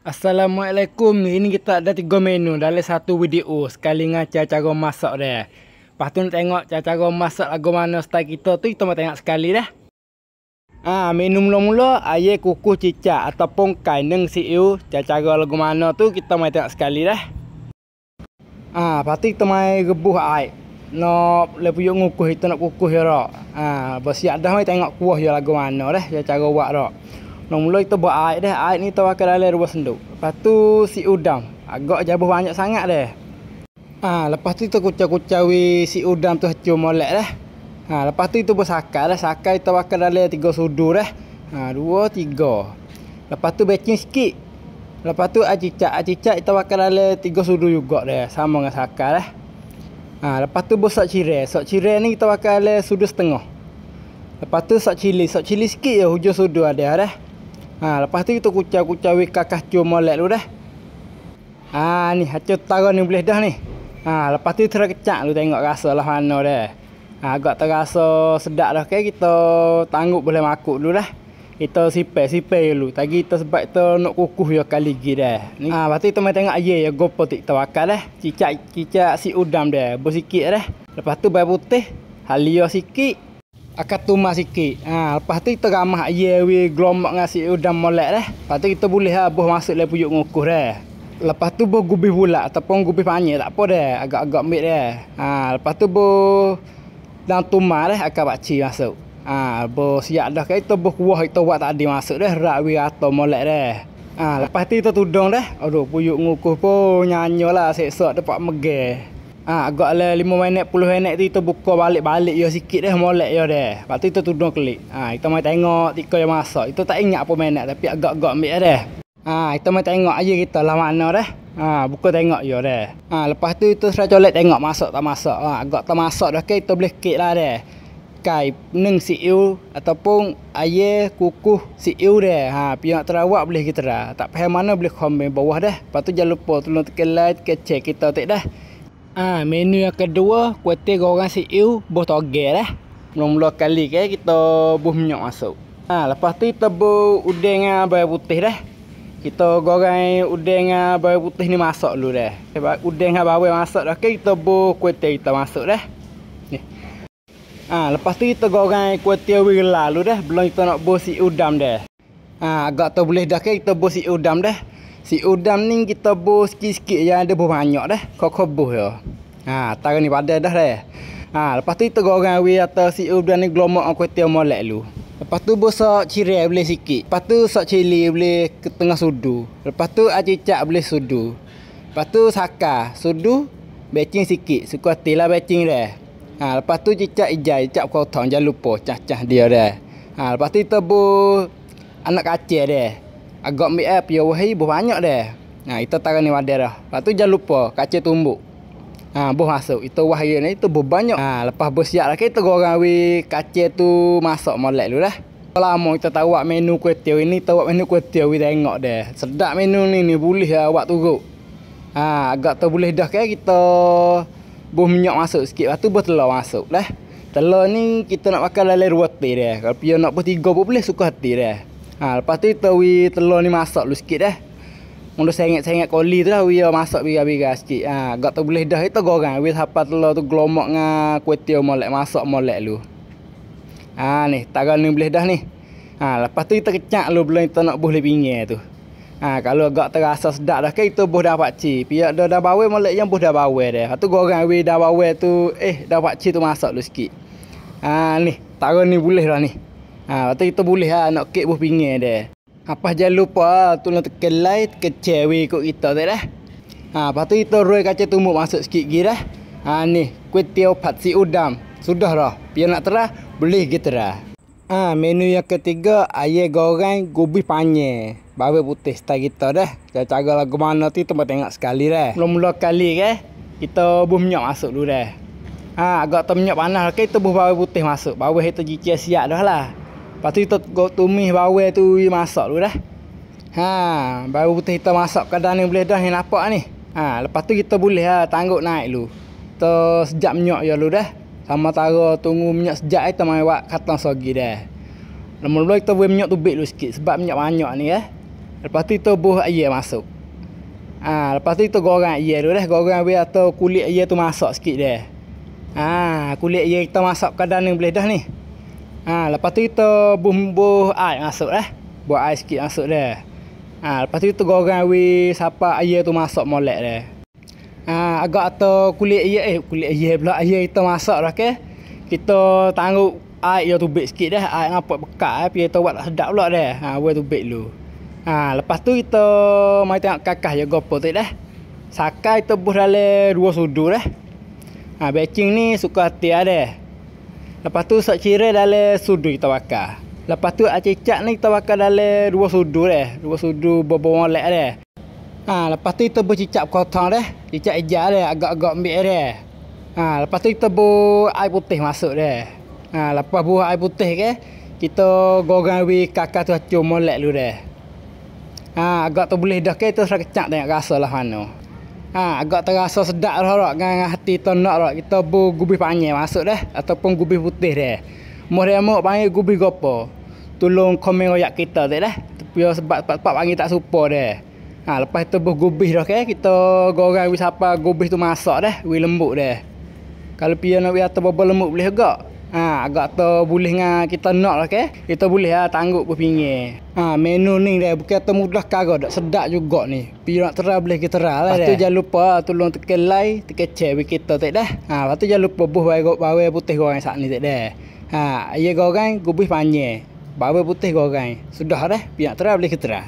Assalamualaikum. Ini kita ada 3 menu dalam satu video. Sekali ngajar cara masak dia. Lepas tu nak tengok cara masak lagu mana style kita tu, kita mau tengok sekali dah. Menu mula-mula air kukuh cicak ataupun kaineng siu. Cara lagu mana tu kita mau tengok sekali dah. Lepas tu kita mai rebuh air. Nak lepuyuk ngukuh kita nak kukuh ya rak. Bersiap dah mai tengok kuah ya lagu mana dah. Cara buat rak. Mula kita buat air dah. Air ni kita pakai dalam 2 senduk. Lepas tu si udang. Agak jauh banyak sangat dah. Lepas tu kita kucau-kucau si udang tu hacur molek dah. Lepas tu kita bersakar dah. Sakar kita pakai dalam 3 sudu dah. 2, 3. Lepas tu baking sikit. Lepas tu acicak kita pakai dalam 3 sudu juga dah. Sama dengan sakar dah. Lepas tu sok cirai. Sok cirai ni kita pakai dalam sudu setengah. Lepas tu sok cili sikit je hujung sudu ada dah. Lepas tu kita kucau-kucau kakak cuma molek dulu dah. Ni hacur tara ni boleh dah ni. Lepas tu terus kecak lu tengok rasa lah mana dah. Agak terasa sedap dah ke kita tanggup boleh makuk dulu dah. Kita sipai dulu. Tadi kita sebab kita nak kukuh ya kali lagi dah. Ni lepas tu kita mai tengok air ya gopo tik kita bakar dah. Cicak si udam dah. Bersikit dah. Lepas tu bayar putih, halia sikit. Akan tumas sikit. Lepas tu kita ramah air gelombak dengan si udam molek dah. Lepas tu kita boleh buh masuk dalam puyuk ngukuh dah. Lepas tu buh gubih pula ataupun gubih panjang tak apa dah. Agak-agak mik dah. Lepas tu buh dalam tumas dah akan pakcik masuk. Buh siap dah kita buh kuah kita buat tadi masuk dah. Rak atau molek dah. Lepas tu kita tudung dah. Aduh puyuk ngukuh pun nyanyolah sesok dapat megah. Agak lah 5 minit 10 minit tu kita buka balik ya sikit dah molek ya dah. Lepas tu kita tudung kelik. Kita mai tengok tika yang masak. Kita tak ingat apa minit tapi agak-agak ambil dah. Kita mai tengok aja kita lah mana dah. Buka tengok ya dah. Lepas tu kita serah colek tengok masak tak masak. Agak tak masak dah ke kita boleh kek lah dah. Kai neng siu ataupun air kukuh siu dah. Piak terawak boleh kita dah. Tak faham mana boleh komen bawah dah. Lepas tu jangan lupa tolong tekan like kecek kita tak dah. Menu yang kedua, kuih goreng siu buh toge dah. Mula-mula kali ke kita buh minyak masuk. Lepas tu kita buh udang dengan bawang putih dah. Kita goreng udang dengan bawang putih ni masak dulu dah. Sebab udang dengan bawang masak dah ke kita buh kuih kita masuk dah. Ni. Lepas tu kita goreng kuih wira dulu dah. Belum kita nak buh si udam dah. Agak tu boleh dah ke kita buh si udam dah. Si udam ni kita buh sikit-sikit yang ada buh banyak dah. Kok buh ya. Taruh ni pada dah dah. Lepas tu kita goreng atau si udam ni gelombak kuih tiaw molek dulu. Lepas tu buh sok cirai boleh sikit. Lepas tu sok cili boleh ke tengah sudu. Lepas tu acicak boleh sudu. Lepas tu sakar sudu, baking sikit. Suka hati lah baking dah. Lepas tu cicak ijai, cicak potong jangan lupa cah-cah dia dah. Lepas tu kita buh anak kacang dah. Agak mik piau wahai buh banyak dah. Kita taruh ni wadah dah. Lepas tu jangan lupa kacang tumbuk. Buh masuk. Itu wahai ni itu buh banyak. Lepas bersiap lah kita goreng kacang tu masak molek dulu dah. Lama kita tahu buat menu kuih tiaw ini, tahu buat menu kuih tiaw tengok dah. Sedap menu ni boleh buat turut. Agak tu boleh dah ke kita buh minyak masuk sikit. Lepas tu buh telur masuk dah. Telur ni kita nak pakai dalam roti dah. Kalau piau nak buh 3 pun boleh suka hati dah. Lepas tu kita telur ni masak dulu sikit dah. Mula sengit-sengit koli tu dah masak biar-biar sikit. Agak tu boleh dah kita goreng. Sampai telur tu gelombak dengan kuih tiaw molek masak molek dulu. Ni taruh ni boleh dah ni. Lepas tu kita kecak dulu belum kita nak buh le pinggir tu. Kalau agak terasa sedap dah ke kita buh dah pakcik. Piak dah bawang molek yang buh dah bawang dah. Lepas tu goreng dah bawang tu dah pakcik tu masak dulu sikit. Ni taruh ni boleh dah ni. Lepas tu kita boleh nak kek buah pinggir dah. Apa jangan lupa tolong tekan like kecil ikut kita tak dah. Lepas tu kita roi kacang tumbuk masuk sikit lagi dah. Ni kuih tiaw pat si udam. Sudah dah. Biar nak terah boleh kita dah. Menu yang ketiga air goreng gubih panjang. Bawang putih style kita dah. Cara lagu mana tu kita tengok sekali dah. Mula-mula kali ke kita buh minyak masuk dulu dah. Agak tu minyak panas ke kita buh bawang putih masuk. Bawang itu cicil siap dah lah. Lepas tu kita tumis bawang tu masak dulu dah. Bawang putih kita masak kadang ni boleh dah ni nampak ni. Lepas tu kita boleh tanggup naik dulu. Kita sejak minyak ya dulu dah. Sama taruh tunggu minyak sejak kita mai buat kacang sogi dah. Mula-mula kita buat minyak tubik dulu sikit sebab minyak banyak ni Lepas tu kita buh air masuk. Lepas tu kita goreng air tu dah. Goreng biar atau kulit air tu masak sikit dah. Kulit air kita masak kadang ni boleh dah ni. Lepas tu kita buh air masuk dah. Buat air sikit masuk dah. Lepas tu kita goreng sampai air tu masak molek dah. Agak atau kulit air pula air kita masak dah ke. Kita tanggup air tu tubik sikit dah. Air nampak bekat biar kita buat sedap pula dah. Buat tubik dulu. Lepas tu kita mai tengok kakah je gopo tu dah. Sakai kita buh dalam 2 sudu dah. Baking ni suka hati ada. Lepas tu sok cirai dalam sudu kita bakar. Lepas tu acicak ni kita bakar dalam 2 sudu dah. 2 sudu bobor molek dah. Lepas tu kita buh cicak potong dah. Cicak hijau dah, agak-agak ambil dah. Lepas tu kita buh air putih masuk dah. Lepas buh air putih ke, kita goreng kakak tu acur molek dulu dah. Agak tu boleh dah ke, kita serah kecak tengok rasa lah mana. Agak terasa sedap dah dengan hati tu nak dah. Kita buh gubih panjang masuk dah ataupun gubih putih dah. Moh remok panggil gubih gopo. Tolong komen royak kita dah. Tapi sebab panggil tak supa dah. Lepas tu buh gubih dah ke, kita goreng sampai gubih tu masak dah, lembut dah. Kalau pian nak atau bobo lembut boleh agak. Agak tu boleh dengan kita nak lah ke. Kita boleh tanggup ke pinggir. Menu ni dah bukan tu mudah kagak dak sedap juga ni. Pi nak terang boleh kita terang lah. Lepas tu jangan lupa tolong tekan like, tekan share kita tak dah. Lepas tu jangan lupa buh bawang putih goreng sat ni tak dah. Air goreng gubih panjang. Bawang putih goreng. Sudah dah. Pi nak terang boleh kita terang.